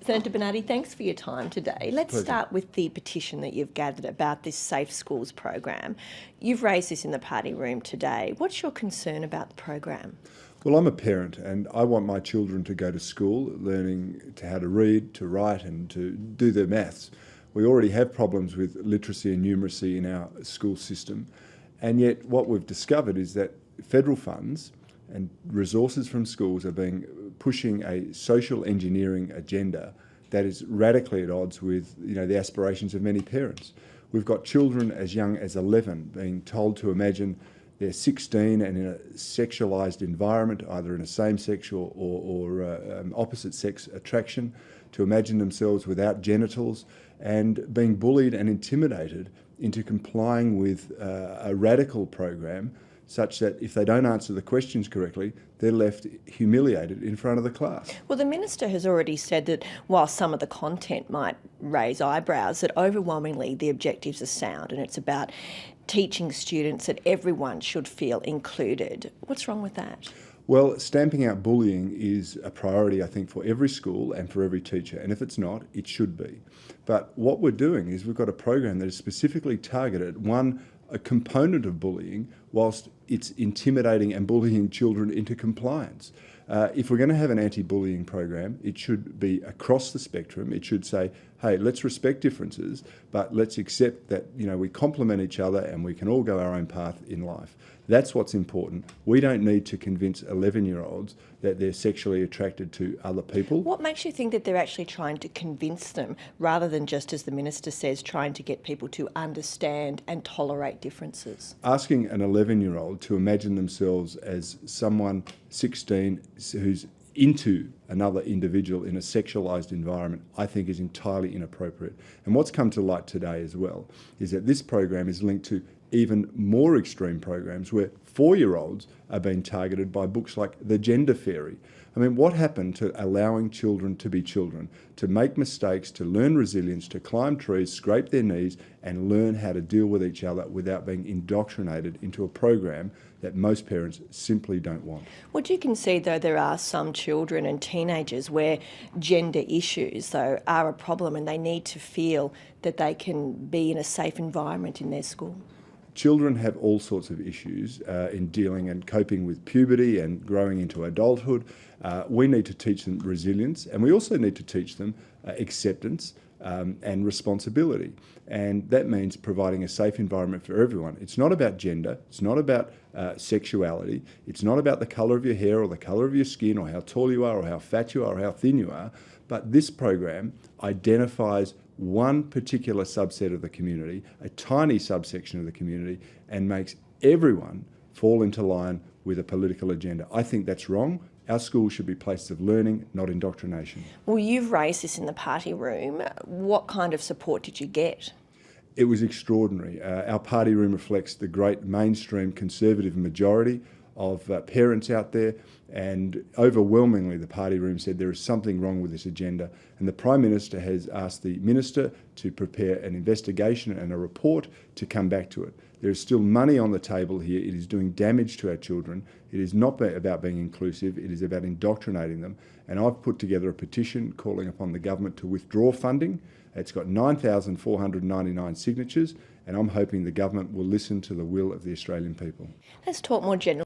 Senator Bernardi, thanks for your time today. Let's Pleasure. start with the petition that you've gathered about this Safe Schools program. You've raised this in the party room today. What's your concern about the program? Well, I'm a parent and I want my children to go to school learning how to read, to write and to do their maths. We already have problems with literacy and numeracy in our school system, and yet what we've discovered is that federal funds and resources from schools are pushing a social engineering agenda that is radically at odds with the aspirations of many parents. We've got children as young as 11 being told to imagine they're 16 and in a sexualised environment, either in a same-sex or opposite-sex attraction, to imagine themselves without genitals and being bullied and intimidated into complying with a radical program such that if they don't answer the questions correctly, they're left humiliated in front of the class. Well, the Minister has already said that while some of the content might raise eyebrows, that overwhelmingly the objectives are sound and it's about teaching students that everyone should feel included. What's wrong with that? Well, stamping out bullying is a priority, I think, for every school and for every teacher. And if it's not, it should be. But what we're doing is we've got a program that is specifically targeted at a component of bullying whilst it's intimidating and bullying children into compliance. If we're going to have an anti-bullying program, it should be across the spectrum. It should say, hey, let's respect differences, but let's accept that we complement each other and we can all go our own path in life. That's what's important. We don't need to convince 11-year-olds that they're sexually attracted to other people. What makes you think that they're actually trying to convince them rather than just, as the Minister says, trying to get people to understand and tolerate differences? Asking an 11-year-old to imagine themselves as someone 16 who's into another individual in a sexualised environment, I think is entirely inappropriate. And what's come to light today as well is that this program is linked to even more extreme programs where 4-year-olds are being targeted by books like The Gender Fairy. I mean, what happened to allowing children to be children, to make mistakes, to learn resilience, to climb trees, scrape their knees and learn how to deal with each other without being indoctrinated into a program that most parents simply don't want? Would you concede, though, there are some children and teenagers where gender issues, though, are a problem and they need to feel that they can be in a safe environment in their school? Children have all sorts of issues in dealing and coping with puberty and growing into adulthood. We need to teach them resilience, and we also need to teach them acceptance and responsibility. And that means providing a safe environment for everyone. It's not about gender, it's not about sexuality, it's not about the colour of your hair or the colour of your skin or how tall you are or how fat you are or how thin you are, but this program identifies one particular subset of the community, a tiny subsection of the community, and makes everyone fall into line with a political agenda. I think that's wrong. Our schools should be places of learning, not indoctrination. Well, you've raised this in the party room. What kind of support did you get? It was extraordinary. Our party room reflects the great mainstream conservative majority of parents out there, and overwhelmingly the party room said there is something wrong with this agenda, and the Prime Minister has asked the Minister to prepare an investigation and a report to come back to it. There is still money on the table here. It is doing damage to our children. It is not about being inclusive, it is about indoctrinating them, and I've put together a petition calling upon the government to withdraw funding. It's got 9,499 signatures, and I'm hoping the government will listen to the will of the Australian people. Let's talk more generally.